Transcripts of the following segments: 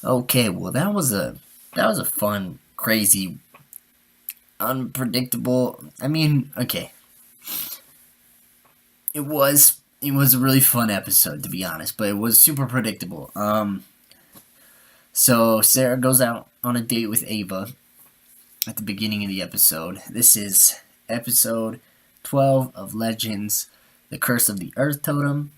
Okay, well that was a fun, crazy, unpredictable. I mean, okay, it was a really fun episode to be honest, but it was super predictable. So Sarah goes out on a date with Ava at the beginning of the episode. This is episode 12 of Legends: The Curse of the Earth Totem.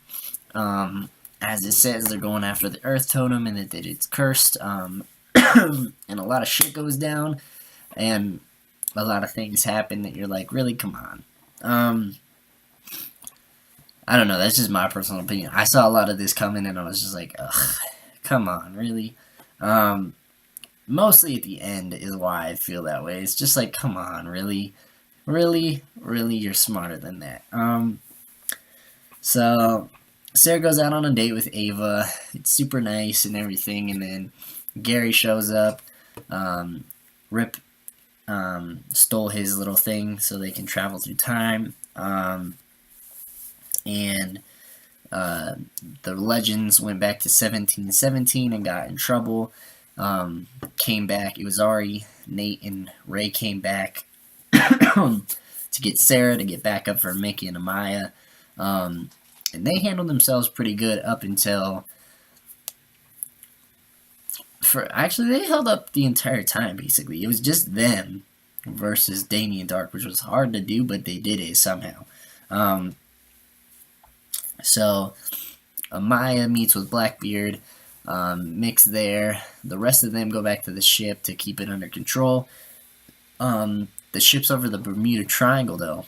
As it says, they're going after the Earth Totem and that it's cursed. And a lot of shit goes down, and a lot of things happen that you're like, really, come on. I don't know. That's just my personal opinion. I saw a lot of this coming, and I was just like, ugh, come on, really. Um, Mostly at the end is why I feel that way. It's just like, come on, really, really, really, you're smarter than that. So Sarah goes out on a date with Ava. It's super nice and everything, and then Gary shows up. Rip stole his little thing so they can travel through time. And the legends went back to 1717 and got in trouble. Came back. It was Ari, Nate, and Ray came back to get Sarah to get back up for Mickey and Amaya. And they handled themselves pretty good up until. Actually, they held up the entire time, basically. It was just them versus Damien Dark, which was hard to do, but they did it somehow. So Amaya meets with Blackbeard. Mick's there. The rest of them go back to the ship to keep it under control. The ship's over the Bermuda Triangle, though.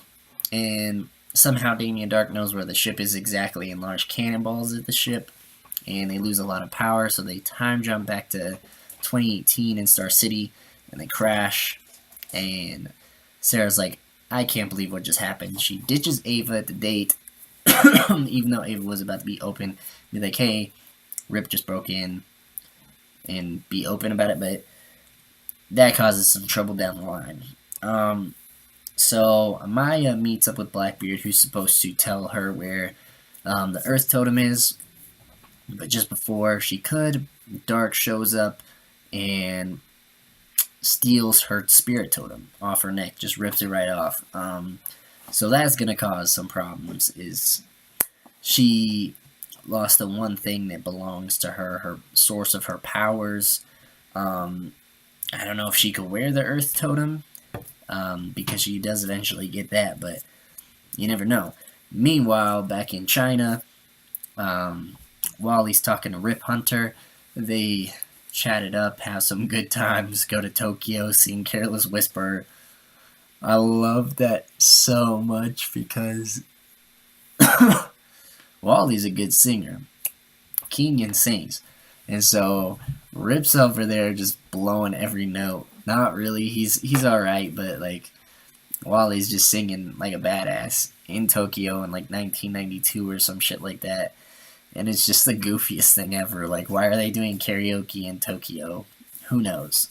And somehow Damien Dark knows where the ship is exactly and launch cannonballs at the ship. And they lose a lot of power, so they time jump back to 2018 in Star City, and they crash. And Sarah's like, I can't believe what just happened. She ditches Ava at the date, even though Ava was about to be open. Be like, hey, Rip just broke in, and be open about it, but that causes some trouble down the line. So Amaya meets up with Blackbeard, who's supposed to tell her where the Earth Totem is. But just before she could, Dark shows up and steals her spirit totem off her neck, just rips it right off. So that's gonna cause some problems. Is she lost the one thing that belongs to her, her source of her powers. I don't know if she could wear the Earth Totem, because she does eventually get that, but you never know. Meanwhile, back in China, while he's talking to Rip Hunter, they chat it up, have some good times, go to Tokyo, sing Careless Whisper. I love that so much because Wally's a good singer. Kenyon sings. And so Rip's over there just blowing every note. Not really, he's alright, but like Wally's just singing like a badass in Tokyo in like 1992 or some shit like that. And it's just the goofiest thing ever. Like, why are they doing karaoke in Tokyo? Who knows?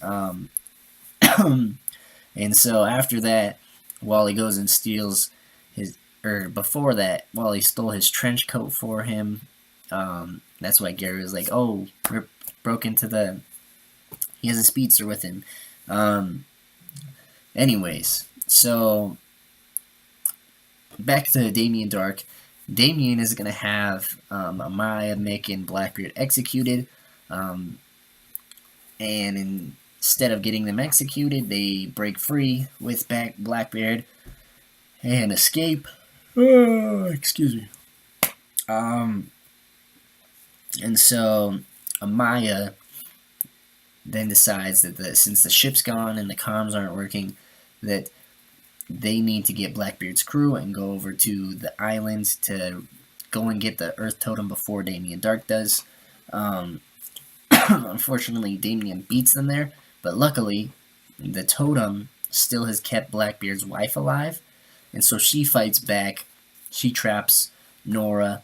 And so after that, Wally goes and steals his, or before that, Wally stole his trench coat for him. That's why Gary was like, oh, Rip broke into the, he has a speedster with him. Anyways, so back to Damien Dark. Damien is going to have Amaya, Mick, and Blackbeard executed. And instead of getting them executed, they break free with Blackbeard and escape. Excuse me. And so Amaya then decides that since the ship's gone and the comms aren't working, that they need to get Blackbeard's crew and go over to the island to go and get the Earth Totem before Damien Dark does. Unfortunately, Damien beats them there, but luckily, the Totem still has kept Blackbeard's wife alive, and so she fights back. She traps Nora,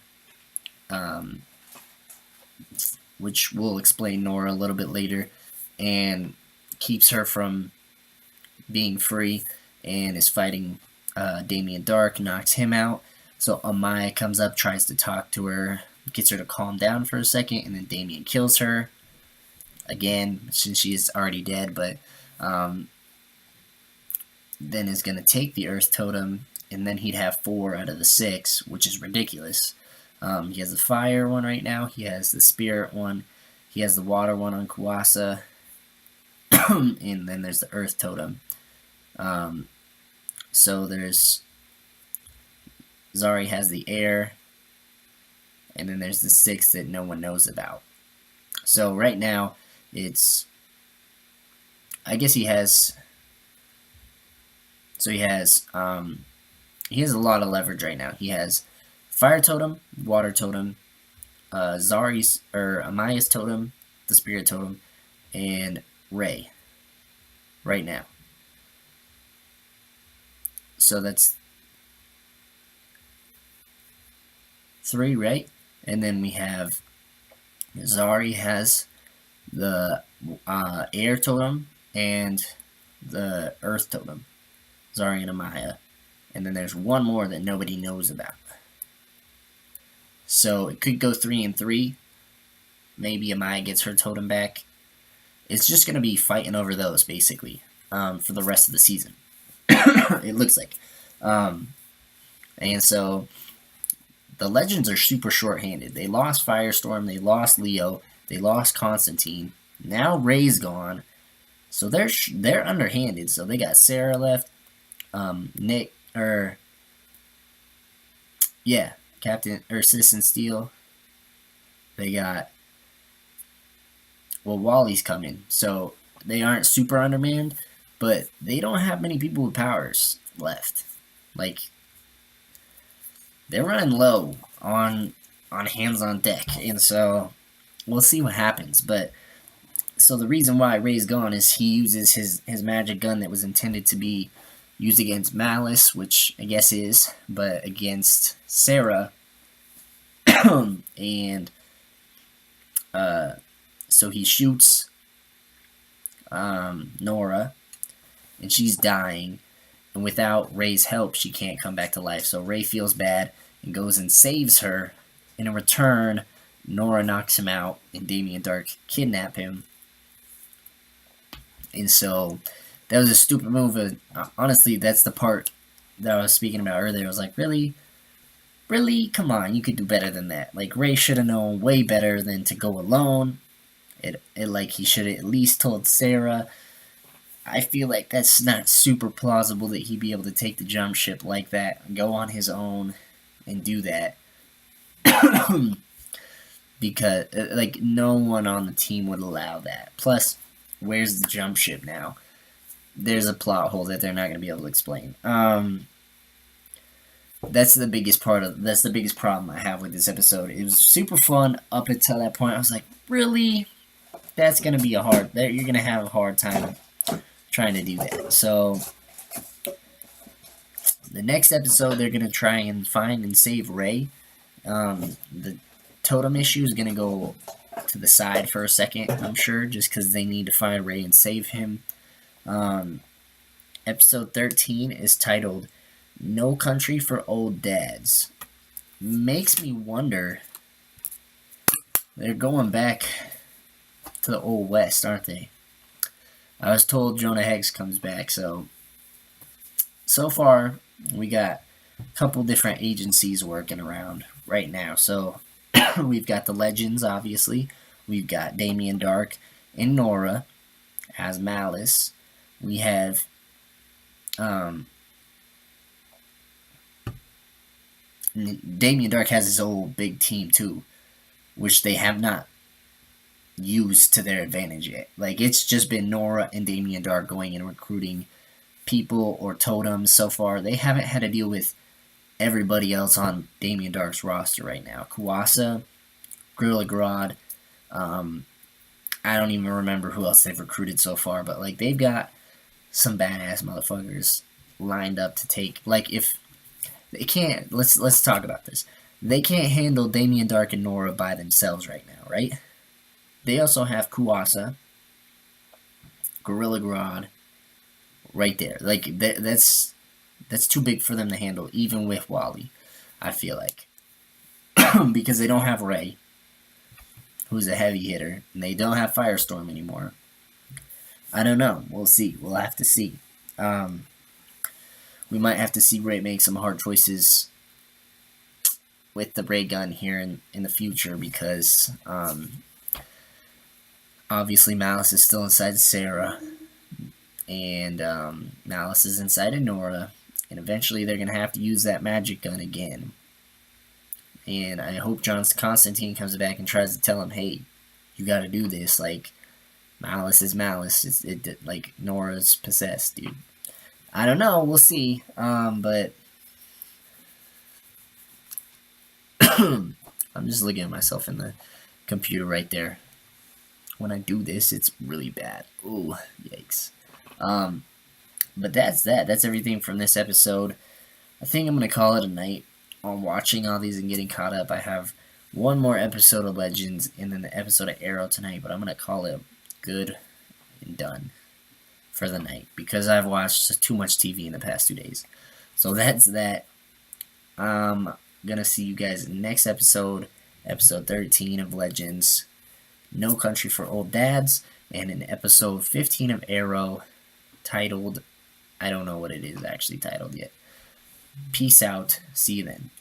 which we'll explain Nora a little bit later, and keeps her from being free, and is fighting Damien Dark, knocks him out. So Amaya comes up, tries to talk to her, gets her to calm down for a second, and then Damien kills her. again, since she is already dead, but then is going to take the Earth Totem, and then he'd have 4 out of the 6, which is ridiculous. He has the fire one right now, he has the spirit one, he has the water one on Kuasa, and then there's the Earth Totem. So there's Zari has the air, and then there's the 6 that no one knows about. So right now, it's, I guess he has, so he has a lot of leverage right now. He has Fire Totem, Water Totem, Zari's, or Amaya's Totem, the Spirit Totem, and Ray right now. So that's 3, right? And then we have Zari has the Air Totem and the Earth Totem. Zari and Amaya. And then there's one more that nobody knows about. So it could go 3 and 3. Maybe Amaya gets her totem back. It's just going to be fighting over those, basically, for the rest of the season. It looks like. And so the Legends are super short-handed. They lost Firestorm, they lost Leo, they lost Constantine. Now Ray's gone. So they're underhanded. So they got Sarah left, Nick, Captain, or Citizen Steel. They got, well, Wally's coming. So they aren't super undermanned, but they don't have many people with powers left. Like, they're running low on hands on deck, and so we'll see what happens. But so the reason why Ray's gone is he uses his magic gun that was intended to be used against Malice, which I guess is, but against Sarah, and so he shoots Nora, and she's dying. And without Ray's help, she can't come back to life. So Ray feels bad and goes and saves her. And in return, Nora knocks him out, and Damien Dark kidnap him. And so that was a stupid move. Honestly, that's the part that I was speaking about earlier. I was like, really? Really? Come on, you could do better than that. Like, Ray should have known way better than to go alone. Like, he should have at least told Sarah. I feel like that's not super plausible that he'd be able to take the jump ship like that and go on his own and do that. Because, like, no one on the team would allow that. Plus, where's the jump ship now? There's a plot hole that they're not going to be able to explain. That's the biggest problem I have with this episode. It was super fun up until that point. I was like, really? That's going to be you're going to have a hard time trying to do that. So the next episode, they're going to try and find and save Ray. The totem issue is going to go to the side for a second, I'm sure, just because they need to find Ray and save him. Episode 13 is titled No Country for Old Dads. Makes me wonder, they're going back to the Old West, aren't they? I was told Jonah Hex comes back, so far we got a couple different agencies working around right now. So we've got the Legends, obviously. We've got Damien Dark and Nora as Malice. We have Damien Dark has his old big team too, which they have not used to their advantage yet. Like, it's just been Nora and Damien Dark going and recruiting people or totems so far. They haven't had to deal with everybody else on Damien Dark's roster right now. Kuasa, Gorilla Grodd, I don't even remember who else they've recruited so far, but like, they've got some badass motherfuckers lined up to take. Like, if they can't, let's talk about this. They can't handle Damien Dark and Nora by themselves right now, right? They also have Kuasa, Gorilla Grodd, right there. Like, that's too big for them to handle, even with Wally, I feel like. Because they don't have Ray, who's a heavy hitter, and they don't have Firestorm anymore. I don't know. We'll see. We'll have to see. We might have to see Ray make some hard choices with the ray gun here in the future because obviously Malice is still inside Sarah, and Malice is inside of Nora, and eventually they're going to have to use that magic gun again. And I hope John Constantine comes back and tries to tell him, hey, you got to do this. Like, Malice is Malice. Like, Nora's possessed, dude. I don't know. We'll see. But I'm just looking at myself in the computer right there. When I do this, it's really bad. Ooh, yikes. But that's that. That's everything from this episode. I think I'm going to call it a night on watching all these and getting caught up. I have one more episode of Legends and then the episode of Arrow tonight, but I'm going to call it good and done for the night because I've watched too much TV in the past 2 days. So that's that. I'm going to see you guys next episode, episode 13 of Legends, No Country for Old Dads, and in episode 15 of Arrow, titled, I don't know what it is actually titled yet. Peace out. See you then.